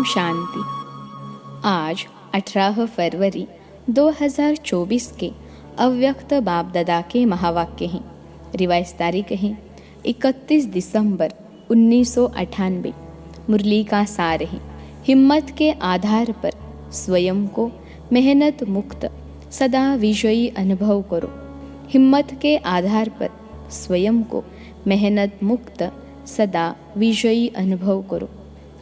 ओम शांति। आज 18 फरवरी 2024 के अव्यक्त बाप दादा के महावाक्य हैं। रिवाइज तारीख है 31 दिसंबर 1998। मुरली का सार है, हिम्मत के आधार पर स्वयं को मेहनत मुक्त सदा विजयी अनुभव करो। हिम्मत के आधार पर स्वयं को मेहनत मुक्त सदा विजयी अनुभव करो।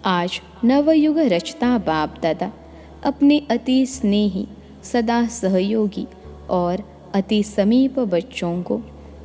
आज नवयुग रचता बाप दादा अपने अति स्नेही, सदा सहयोगी और अति समीप बच्चों को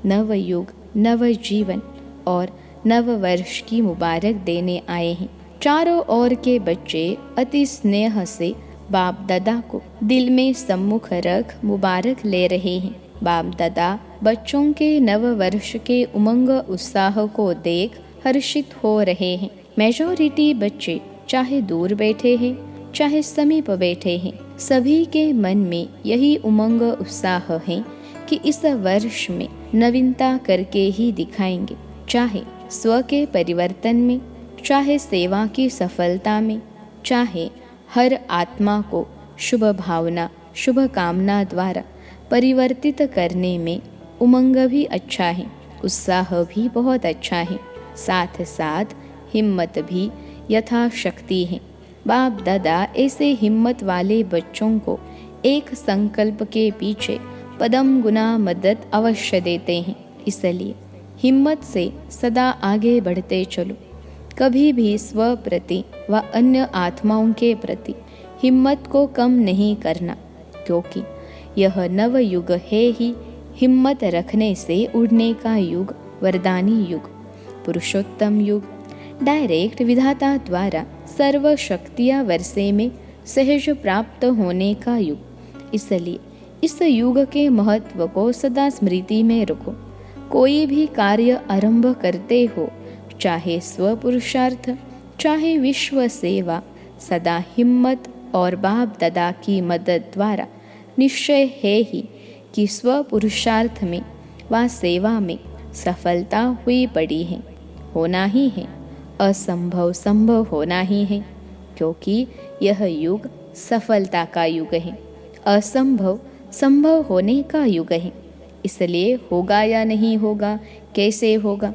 नवयुग, नव जीवन और नव वर्ष की मुबारक देने आए हैं। चारों ओर के बच्चे अति स्नेह से बाप दादा को दिल में सम्मुख रख मुबारक ले रहे हैं। बाप दादा बच्चों के नव वर्ष के उमंग उत्साह को देख हर्षित हो रहे हैं। मेजॉरिटी बच्चे चाहे दूर बैठे हैं चाहे समीप बैठे हैं, सभी के मन में यही उमंग उत्साह है कि इस वर्ष में नवीनता करके ही दिखाएंगे। चाहे स्व के परिवर्तन में, चाहे सेवा की सफलता में, चाहे हर आत्मा को शुभ भावना, शुभ कामना द्वारा परिवर्तित करने में उमंग भी अच्छा है, उत्साह भी बहुत अच्छा है, साथ साथ हिम्मत भी यथाशक्ति है। बाप दादा ऐसे हिम्मत वाले बच्चों को एक संकल्प के पीछे पदम गुना मदद अवश्य देते हैं। इसलिए हिम्मत से सदा आगे बढ़ते चलो। कभी भी स्व प्रति व अन्य आत्माओं के प्रति हिम्मत को कम नहीं करना, क्योंकि यह नव युग है ही हिम्मत रखने से उड़ने का युग, वरदानी युग, पुरुषोत्तम युग, डायरेक्ट विधाता द्वारा सर्व शक्तियाँ वर्षे में सहज प्राप्त होने का युग। इसलिए इस युग के महत्व को सदा स्मृति में रखो। कोई भी कार्य आरंभ करते हो, चाहे स्व पुरुषार्थ चाहे विश्व सेवा, सदा हिम्मत और बाप दादा की मदद द्वारा निश्चय है ही कि स्व पुरुषार्थ में व सेवा में सफलता हुई पड़ी है, होना ही है। असंभव संभव होना ही है, क्योंकि यह युग सफलता का युग है, असंभव संभव होने का युग है। इसलिए होगा या नहीं होगा, कैसे होगा,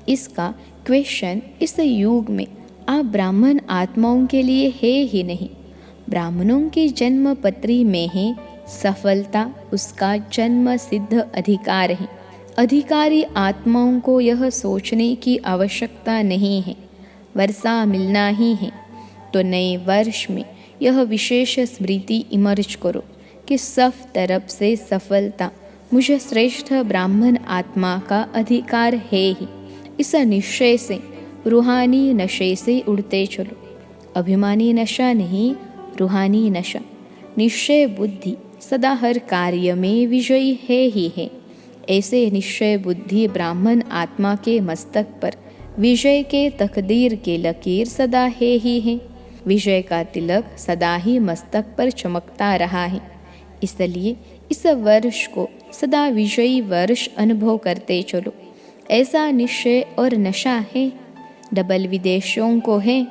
इसका क्वेश्चन इस युग में आप ब्राह्मण आत्माओं के लिए है ही नहीं। ब्राह्मणों की जन्म पत्री में है सफलता, उसका जन्म सिद्ध अधिकार है। अधिकारी आत्माओं को यह सोचने की आवश्यकता नहीं है वर्षा मिलना ही है, तो नए वर्ष में यह विशेष स्मृति इमर्ज करो कि सब तरफ से सफलता मुझे श्रेष्ठ ब्राह्मण आत्मा का अधिकार है ही। इस निश्चय से रूहानी नशे से उड़ते चलो। अभिमानी नशा नहीं, रूहानी नशा। निश्चय बुद्धि सदा हर कार्य में विजयी है ही है। ऐसे निश्चय बुद्धि ब्राह्मण आत्मा के मस्तक पर विजय के तकदीर के लकीर सदा है ही है। विजय का तिलक सदा ही मस्तक पर चमकता रहा है। इसलिए इस वर्ष को सदा विजयी वर्ष अनुभव करते चलो। ऐसा निश्चय और नशा है। डबल विदेशियों को है,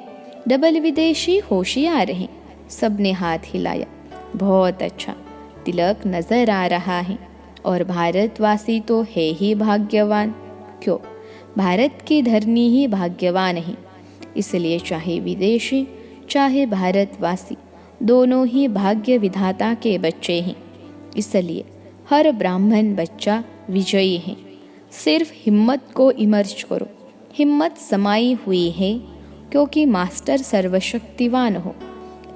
डबल विदेशी होशियार हैं। सबने हाथ हिलाया, बहुत अच्छा, तिलक नजर आ रहा है। और भारतवासी तो है ही भाग्यवान। क्यों? भारत की धरनी ही भाग्यवान है। इसलिए चाहे विदेशी चाहे भारतवासी, दोनों ही भाग्य विधाता के बच्चे हैं। इसलिए हर ब्राह्मण बच्चा विजयी है। सिर्फ हिम्मत को इमर्ज करो। हिम्मत समाई हुई है, क्योंकि मास्टर सर्वशक्तिवान हो।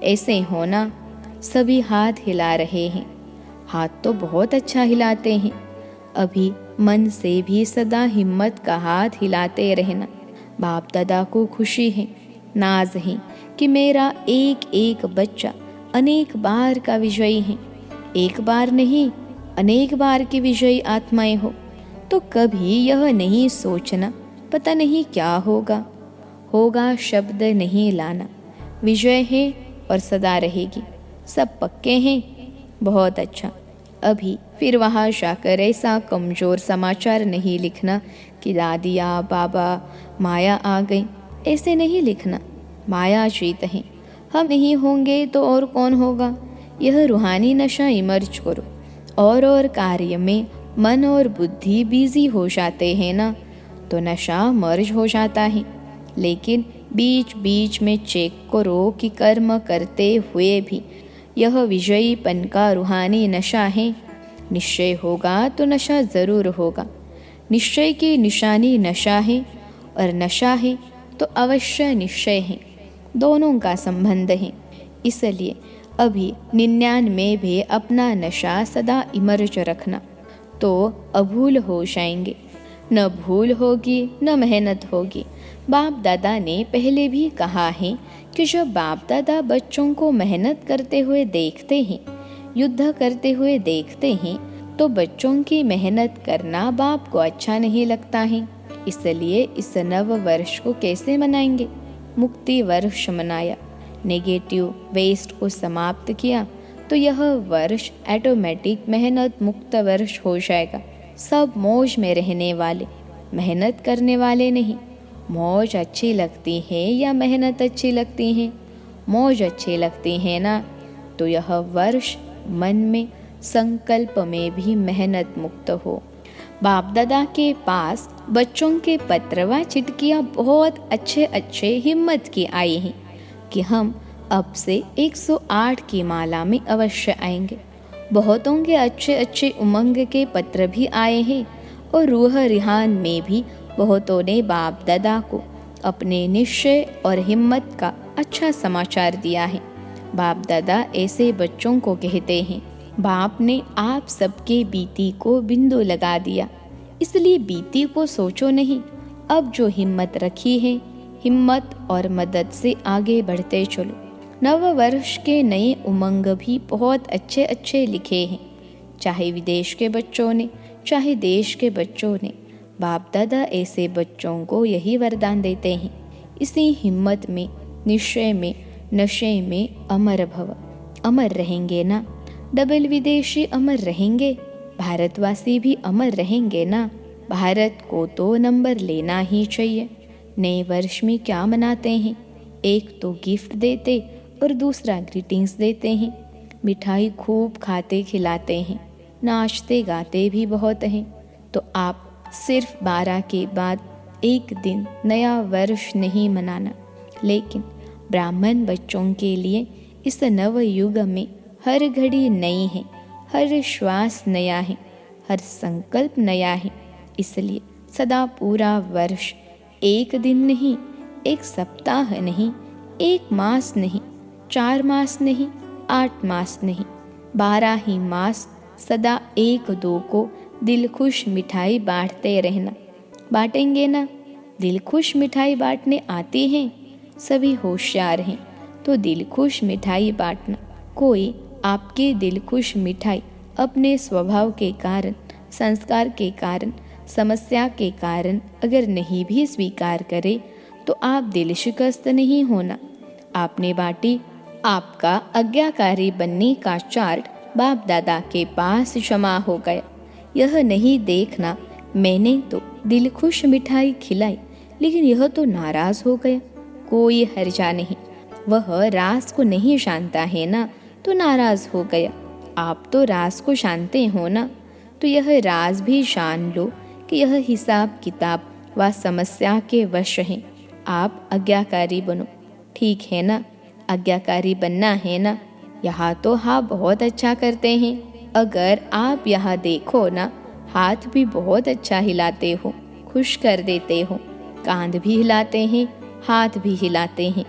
ऐसे होना। सभी हाथ हिला रहे हैं। हाथ तो बहुत अच्छा हिलाते हैं। अभी मन से भी सदा हिम्मत का हाथ हिलाते रहना। बाप दादा को खुशी है, नाज है कि मेरा एक एक बच्चा अनेक बार का विजयी है। एक बार नहीं, अनेक बार की विजयी आत्माएं हो। तो कभी यह नहीं सोचना पता नहीं क्या होगा। होगा शब्द नहीं लाना। विजय है और सदा रहेगी। सब पक्के हैं, बहुत अच्छा। अभी फिर वहाँ जाकर ऐसा कमज़ोर समाचार नहीं लिखना कि दादिया बाबा माया आ गई, ऐसे नहीं लिखना। माया जीत है, हम नहीं होंगे तो और कौन होगा। यह रूहानी नशा इमर्ज करो और कार्य में मन और बुद्धि बिजी हो जाते हैं ना, तो नशा मर्ज हो जाता है। लेकिन बीच बीच में चेक करो कि कर्म करते हुए भी यह विजयीपन का रूहानी नशा है। निश्चय होगा तो नशा ज़रूर होगा। निश्चय की निशानी नशा है और नशा है तो अवश्य निश्चय है। दोनों का संबंध है। इसलिए अभी 99 भी अपना नशा सदा इमर्ज रखना, तो अभूल हो जाएंगे। न भूल होगी न मेहनत होगी। बाप दादा ने पहले भी कहा है कि जब बाप दादा बच्चों को मेहनत करते हुए देखते हैं, युद्ध करते हुए देखते हैं, तो बच्चों की मेहनत करना बाप को अच्छा नहीं लगता है। इसलिए इस नव वर्ष को कैसे मनाएंगे? मुक्ति वर्ष मनाया, नेगेटिव वेस्ट को समाप्त किया, तो यह वर्ष ऑटोमेटिक मेहनत मुक्त वर्ष हो जाएगा। सब मौज में रहने वाले, मेहनत करने वाले नहीं। मौज अच्छी लगती है या मेहनत अच्छी लगती है? मौज अच्छी लगती है ना, तो यह वर्ष मन में संकल्प में भी मेहनत मुक्त हो। बाप दादा के पास बच्चों के पत्र व चिट्ठियाँ बहुत अच्छे हिम्मत की आई हैं कि हम अब से 108 की माला में अवश्य आएंगे। बहुतों के अच्छे उमंग के पत्र भी आए हैं और रूह रिहान में भी बहुतों ने बाप दादा को अपने निश्चय और हिम्मत का अच्छा समाचार दिया है। बाप दादा ऐसे बच्चों को कहते हैं, बाप ने आप सबके बीती को बिंदु लगा दिया, इसलिए बीती को सोचो नहीं। अब जो हिम्मत रखी है, हिम्मत और मदद से आगे बढ़ते चलो। नव वर्ष के नए उमंग भी बहुत अच्छे लिखे हैं, चाहे विदेश के बच्चों ने चाहे देश के बच्चों ने। बाप दादा ऐसे बच्चों को यही वरदान देते हैं, इसी हिम्मत में, निश्चय में, नशे में अमर भव। अमर रहेंगे ना? डबल विदेशी अमर रहेंगे, भारतवासी भी अमर रहेंगे ना। भारत को तो नंबर लेना ही चाहिए। नए वर्ष में क्या मनाते हैं? एक तो गिफ्ट देते और दूसरा ग्रीटिंग्स देते हैं। मिठाई खूब खाते खिलाते हैं, नाचते गाते भी बहुत हैं। तो आप सिर्फ 12 के बाद एक दिन नया वर्ष नहीं मनाना, लेकिन ब्राह्मण बच्चों के लिए इस नव युग में हर घड़ी नई है, हर श्वास नया है, हर संकल्प नया है। इसलिए सदा पूरा वर्ष एक दिन नहीं, एक सप्ताह नहीं, एक मास नहीं, 4 मास नहीं, 8 मास नहीं, 12 ही मास सदा 1-2 को दिल खुश मिठाई बांटते रहना। बांटेंगे ना? दिल खुश मिठाई बांटने आती हैं? सभी होशियार हैं तो दिल खुश मिठाई बांटना। कोई आपके दिल खुश मिठाई अपने स्वभाव के कारण, संस्कार के कारण, समस्या के कारण अगर नहीं भी स्वीकार करे, तो आप दिल शिकस्त नहीं होना। आपने बांटी, आपका आज्ञाकारी बनने का चार्ट बाप दादा के पास जमा हो गया। यह नहीं देखना मैंने तो दिल खुश मिठाई खिलाई, लेकिन यह तो नाराज हो गया। कोई हर्जा नहीं, वह राज को नहीं जानता है ना, तो नाराज हो गया। आप तो राज को जानते हो ना, तो यह राज भी जान लो कि यह हिसाब किताब व समस्या के वश हैं। आप आज्ञाकारी बनो, ठीक है ना? आज्ञाकारी बनना है ना? यहाँ तो हाँ बहुत अच्छा करते हैं। अगर आप यहाँ देखो ना, हाथ भी बहुत अच्छा हिलाते हो, खुश कर देते हो, कांध भी हिलाते हैं, हाथ भी हिलाते हैं।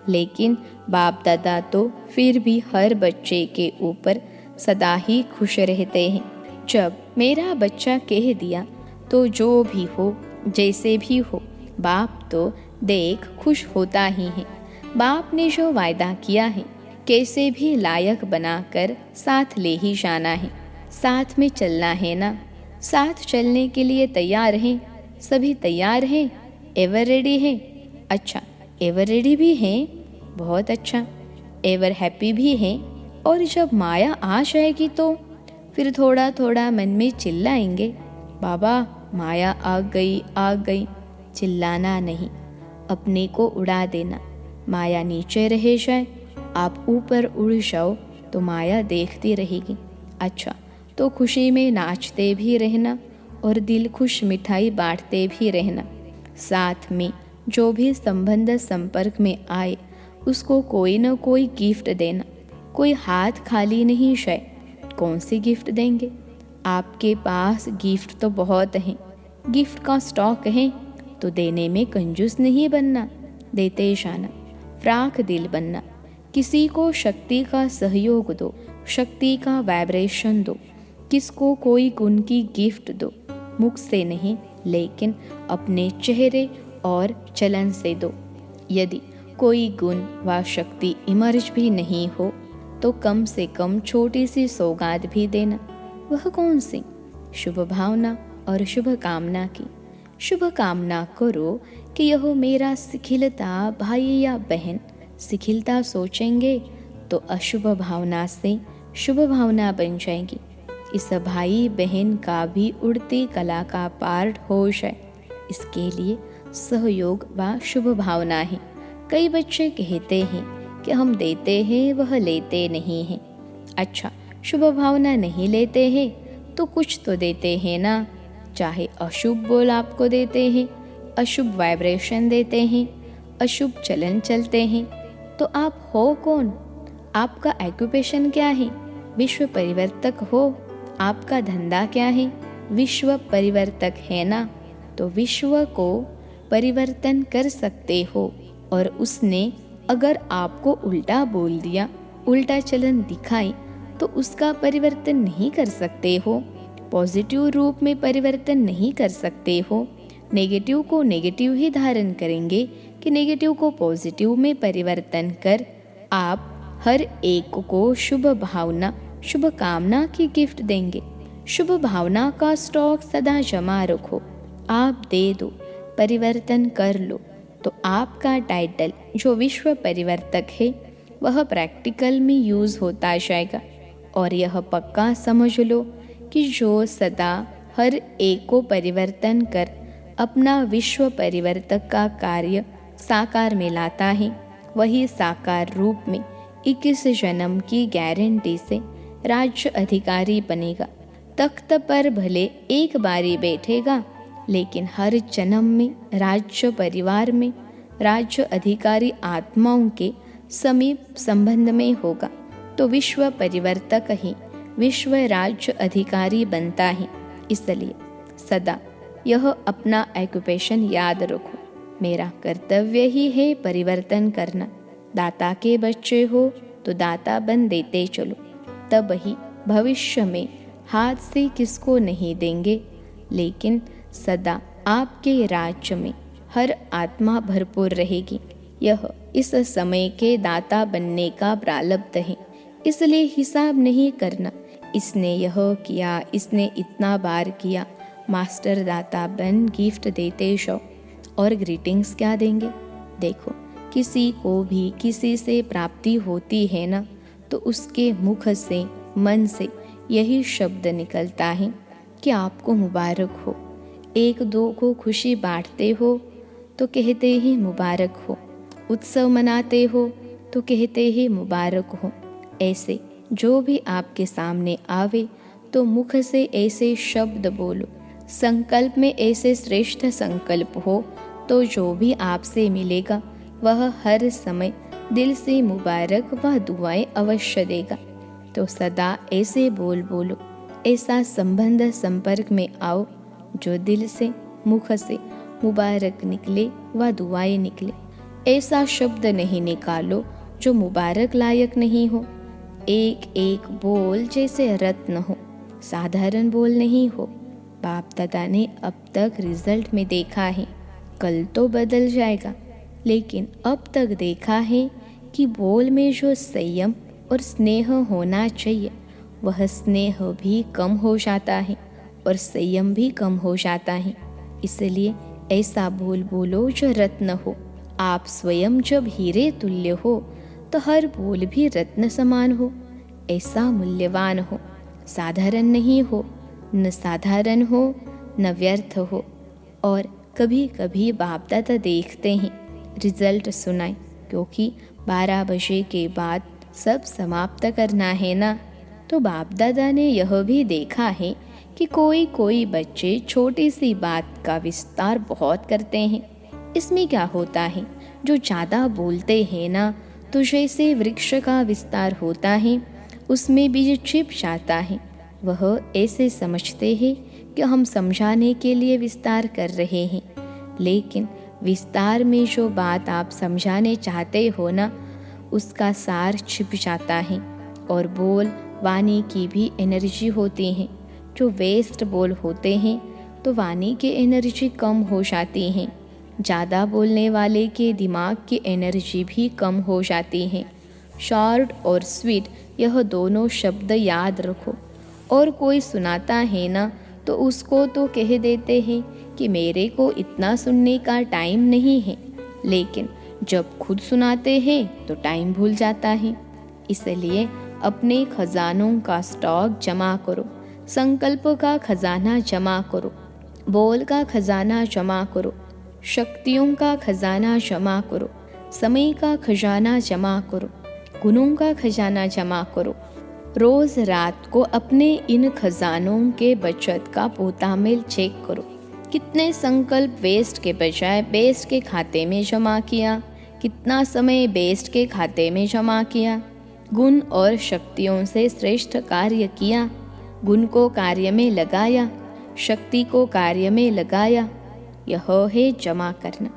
लेकिन बाप दादा तो फिर भी हर बच्चे के ऊपर सदा ही खुश रहते हैं। जब मेरा बच्चा कह दिया तो जो भी हो, जैसे भी हो, बाप तो देख खुश होता ही है। बाप ने जो वायदा किया है, कैसे भी लायक बनाकर साथ ले ही जाना है। साथ में चलना है ना? साथ चलने के लिए तैयार हैं? सभी तैयार हैं? एवर रेडी हैं? अच्छा, एवर रेडी भी हैं, बहुत अच्छा। एवर हैप्पी भी हैं। और जब माया आ जाएगी तो फिर थोड़ा थोड़ा मन में चिल्लाएंगे, बाबा माया आ गई आ गई। चिल्लाना नहीं, अपने को उड़ा देना। माया नीचे रह जाए आप ऊपर उड़ जाओ तो माया देखती रहेगी। अच्छा, तो खुशी में नाचते भी रहना और दिल खुश मिठाई बांटते भी रहना। साथ में जो भी संबंध संपर्क में आए उसको कोई न कोई गिफ्ट देना। कोई हाथ खाली नहीं जाए। कौन सी गिफ्ट देंगे? आपके पास गिफ्ट तो बहुत हैं, गिफ्ट का स्टॉक है, तो देने में कंजूस नहीं बनना, देते जाना, फ्राक दिल बनना। किसी को शक्ति का सहयोग दो, शक्ति का वाइब्रेशन दो, किसको कोई गुण की गिफ्ट दो, मुख से नहीं लेकिन अपने चेहरे और चलन से दो। यदि कोई गुण व शक्ति इमर्ज भी नहीं हो तो कम से कम छोटी सी सौगात भी देना। वह कौन सी? शुभ भावना और शुभ कामना की। शुभ कामना करो कि यह मेरा सिखिलता भाई या बहन। सिखिलता सोचेंगे तो अशुभ भावना से शुभ भावना बन जाएगी। इस भाई बहन का भी उड़ती कला का पार्ट हो जाए, इसके लिए सहयोग व शुभ भावना है। कई बच्चे कहते हैं कि हम देते हैं वह लेते नहीं हैं। अच्छा, शुभ भावना नहीं लेते हैं तो कुछ तो देते हैं ना। चाहे अशुभ बोल आपको देते हैं, अशुभ वाइब्रेशन देते हैं, अशुभ चलन चलते हैं, तो आप हो कौन? आपका ऑक्यूपेशन क्या है? विश्व परिवर्तक हो। आपका धंधा क्या है? विश्व परिवर्तक है ना। तो विश्व को परिवर्तन कर सकते हो। और उसने अगर आपको उल्टा बोल दिया, उल्टा चलन दिखाई, तो उसका परिवर्तन नहीं कर सकते हो। पॉजिटिव रूप में परिवर्तन नहीं कर सकते हो। नेगेटिव को नेगेटिव ही धारण करेंगे कि नेगेटिव को पॉजिटिव में परिवर्तन कर आप हर एक को शुभ भावना शुभ कामना की गिफ्ट देंगे। शुभ भावना का स्टॉक सदा जमा रखो। आप दे दो, परिवर्तन कर लो, तो आपका टाइटल जो विश्व परिवर्तक है वह प्रैक्टिकल में यूज़ होता जाएगा। और यह पक्का समझ लो कि जो सदा हर एक को परिवर्तन कर अपना विश्व परिवर्तक का कार्य साकार में लाता है, वही साकार रूप में 21 जन्म की गारंटी से राज्य अधिकारी बनेगा। तख्त पर भले एक बारी बैठेगा, लेकिन हर जन्म में राज्य परिवार में राज्य अधिकारी आत्माओं के समीप संबंध में होगा। तो विश्व परिवर्तक ही विश्व राज्य अधिकारी बनता है। इसलिए सदा यह अपना ऑक्यूपेशन याद रखो। मेरा कर्तव्य ही है परिवर्तन करना। दाता के बच्चे हो तो दाता बन देते चलो, तब ही भविष्य में हाथ से किसको नहीं देंगे। लेकिन सदा आपके राज्य में हर आत्मा भरपूर रहेगी। यह इस समय के दाता बनने का प्रारब्ध है। इसलिए हिसाब नहीं करना, इसने यह किया, इसने इतना बार किया। मास्टर दाता बन गिफ्ट देते जाओ। और ग्रीटिंग्स क्या देंगे? देखो, किसी को भी किसी से प्राप्ति होती है ना, तो उसके मुख से मन से यही शब्द निकलता है कि आपको मुबारक हो। एक दो को खुशी बांटते हो तो कहते ही मुबारक हो। उत्सव मनाते हो तो कहते ही मुबारक हो। ऐसे जो भी आपके सामने आवे तो मुख से ऐसे शब्द बोलो। संकल्प में ऐसे श्रेष्ठ संकल्प हो तो जो भी आपसे मिलेगा वह हर समय दिल से मुबारक व दुआएं अवश्य देगा। तो सदा ऐसे बोल बोलो, ऐसा संबंध संपर्क में आओ जो दिल से मुख से मुबारक निकले व दुआएं निकले। ऐसा शब्द नहीं निकालो जो मुबारक लायक नहीं हो। एक एक बोल जैसे रत्न हो, साधारण बोल नहीं हो। बाप दादा ने अब तक रिजल्ट में देखा है, कल तो बदल जाएगा, लेकिन अब तक देखा है कि बोल में जो संयम और स्नेह होना चाहिए वह स्नेह भी कम हो जाता है और संयम भी कम हो जाता है। इसलिए ऐसा बोल बोलो जो रत्न हो। आप स्वयं जब हीरे तुल्य हो तो हर बोल भी रत्न समान हो। ऐसा मूल्यवान हो, साधारण नहीं हो, न साधारण हो न व्यर्थ हो। और कभी कभी बाप दादा देखते हैं रिजल्ट सुनाए, क्योंकि 12 बजे के बाद सब समाप्त करना है ना। तो बाप दादा ने यह भी देखा है कि कोई कोई बच्चे छोटी सी बात का विस्तार बहुत करते हैं। इसमें क्या होता है, जो ज़्यादा बोलते हैं ना, तो जैसे वृक्ष का विस्तार होता है उसमें बीज छिप जाता है। वह ऐसे समझते हैं कि हम समझाने के लिए विस्तार कर रहे हैं, लेकिन विस्तार में जो बात आप समझाने चाहते हो ना, उसका सार छिप जाता है। और बोल वाणी की भी एनर्जी होती है। जो वेस्ट बोल होते हैं तो वाणी की एनर्जी कम हो जाती है। ज़्यादा बोलने वाले के दिमाग की एनर्जी भी कम हो जाती है। शॉर्ट और स्वीट, यह दोनों शब्द याद रखो। और कोई सुनाता है ना, तो उसको तो कह देते हैं कि मेरे को इतना सुनने का टाइम नहीं है, लेकिन जब खुद सुनाते हैं तो टाइम भूल जाता है। इसलिए अपने खजानों का स्टॉक जमा करो, संकल्प का खजाना जमा करो, बोल का खजाना जमा करो, शक्तियों का खजाना जमा करो, समय का खजाना जमा करो, गुणों का खजाना जमा करो। रोज रात को अपने इन खजानों के बचत का पोतामेल चेक करो। कितने संकल्प वेस्ट के बजाय बेस्ट के खाते में जमा किया, कितना समय बेस्ट के खाते में जमा किया। गुण और शक्तियों से श्रेष्ठ कार्य किया, गुण को कार्य में लगाया, शक्ति को कार्य में लगाया। यह है जमा करना।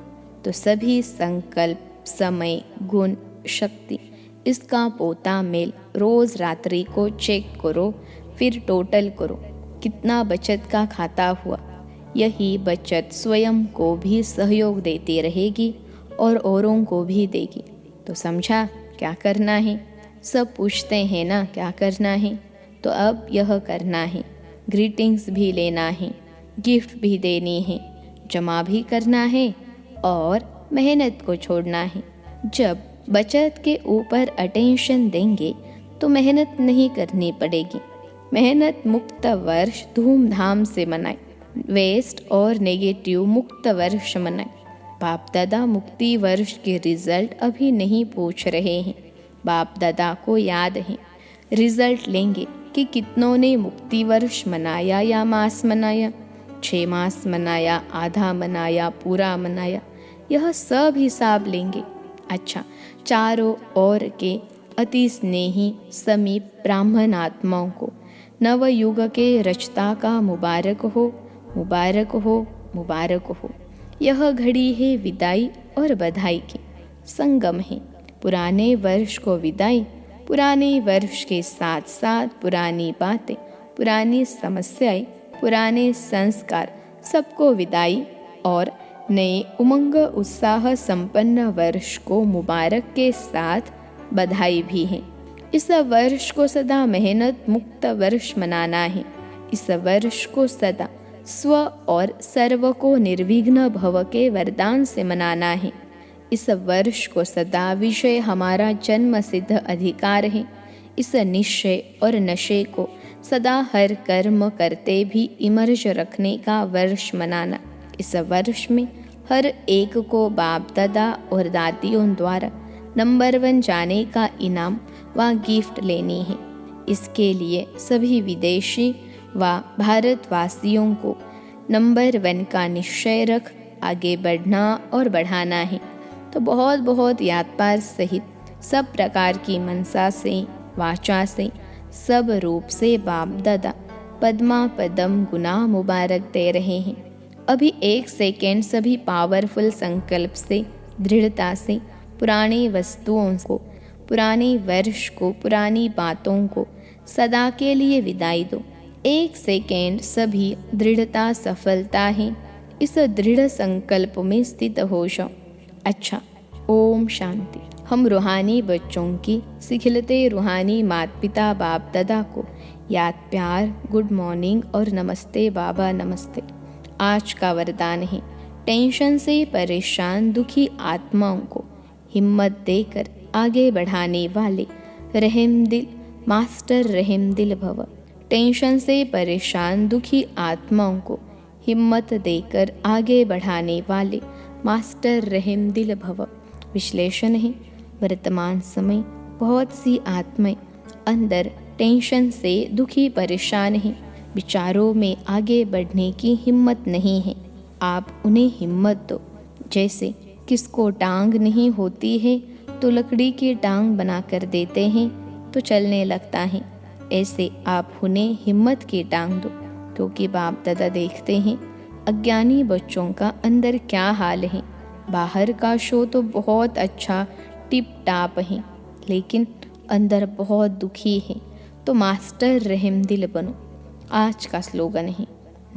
तो सभी संकल्प, समय, गुण, शक्ति, इसका पोता मेल रोज रात्रि को चेक करो, फिर टोटल करो कितना बचत का खाता हुआ। यही बचत स्वयं को भी सहयोग देती रहेगी और औरों को भी देगी। तो समझा क्या करना है? सब पूछते हैं ना क्या करना है, तो अब यह करना है। ग्रीटिंग्स भी लेना है, गिफ्ट भी देनी है, जमा भी करना है और मेहनत को छोड़ना है। जब बचत के ऊपर अटेंशन देंगे तो मेहनत नहीं करनी पड़ेगी। मेहनत मुक्त वर्ष धूमधाम से मनाए, वेस्ट और नेगेटिव मुक्त वर्ष मनाए। बाप दादा मुक्ति वर्ष के रिजल्ट अभी नहीं पूछ रहे हैं। बाप दादा को याद है, रिजल्ट लेंगे कि कितनों ने मुक्ति वर्ष मनाया या मास मनाया, 6 मास मनाया, आधा मनाया, पूरा मनाया, यह सब हिसाब लेंगे। अच्छा, चारों ओर के अति स्नेही समीप ब्राह्मण आत्माओं को नवयुग के रचता का मुबारक हो, मुबारक हो, मुबारक हो। यह घड़ी है विदाई और बधाई की, संगम है। पुराने वर्ष को विदाई, पुराने वर्ष के साथ साथ पुरानी बातें, पुरानी समस्याएं, पुराने संस्कार, सबको विदाई और नए उमंग उत्साह संपन्न वर्ष को मुबारक के साथ बधाई भी है। इस वर्ष को सदा मेहनत मुक्त वर्ष मनाना है। इस वर्ष को सदा स्व और सर्व को निर्विघ्न भव के वरदान से मनाना है। इस वर्ष को सदा विषय हमारा जन्म सिद्ध अधिकार है। इस निश्चय और नशे को सदा हर कर्म करते भी इमर्ज रखने का वर्ष मनाना। इस वर्ष में हर एक को बाप दादा और दादियों द्वारा नंबर 1 जाने का इनाम व गिफ्ट लेनी है। इसके लिए सभी विदेशी व भारतवासियों को नंबर 1 का निश्चय रख आगे बढ़ना और बढ़ाना है। तो बहुत बहुत याद पार सहित सब प्रकार की मनसा से, वाचा से, सब रूप से बाप दादा पद्मा पदम गुना मुबारक दे रहे हैं। अभी 1 सेकेंड सभी पावरफुल संकल्प से, दृढ़ता से पुरानी वस्तुओं को, पुराने वर्ष को, पुरानी बातों को सदा के लिए विदाई दो। 1 सेकेंड सभी दृढ़ता सफलता है। इस दृढ़ संकल्प में स्थित हो जाओ। अच्छा, ओम शांति। हम रूहानी बच्चों की सिखिलते रूहानी माता पिता बाप दादा को याद प्यार, गुड मॉर्निंग और नमस्ते बाबा नमस्ते। आज का वरदान है, टेंशन से परेशान दुखी आत्माओं को हिम्मत देकर आगे बढ़ाने वाले रहम दिल मास्टर रहम दिल भव। टेंशन से परेशान दुखी आत्माओं को हिम्मत देकर आगे बढ़ाने वाले मास्टर रहम दिल भव। विश्लेषण है, वर्तमान समय बहुत सी आत्माएं अंदर टेंशन से दुखी परेशान हैं, विचारों में आगे बढ़ने की हिम्मत नहीं है। आप उन्हें हिम्मत दो। जैसे किसको टांग नहीं होती है तो लकड़ी की टांग बना कर देते हैं तो चलने लगता है। ऐसे आप उन्हें हिम्मत की टांग दो, क्योंकि बाप दादा देखते हैं अज्ञानी बच्चों का अंदर क्या हाल है। बाहर का शो तो बहुत अच्छा टिप टाप है, लेकिन अंदर बहुत दुखी है। तो मास्टर रहमदिल बनो। आज का स्लोगन है,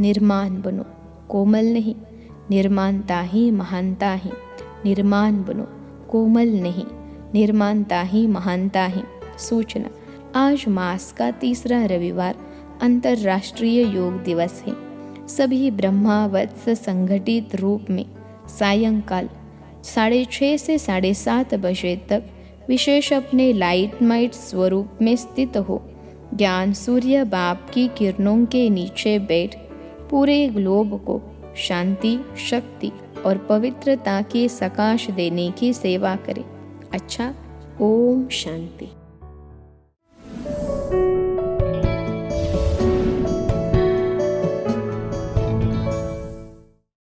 निर्माण बनो, कोमल नहीं। निर्माणता ही महानता है। निर्माण बनो, कोमल नहीं। निर्माणता ही महानता है। सूचना, आज मास का तीसरा रविवार अंतर्राष्ट्रीय योग दिवस है। सभी ब्रह्मावत्स संगठित रूप में सायंकाल 6:30 से 7:30 बजे तक विशेष अपने लाइटमाइट स्वरूप में स्थित हो ज्ञान सूर्य बाप की किरणों के नीचे बैठ पूरे ग्लोब को शांति, शक्ति और पवित्रता की सकाश देने की सेवा करें। अच्छा, ओम शांति।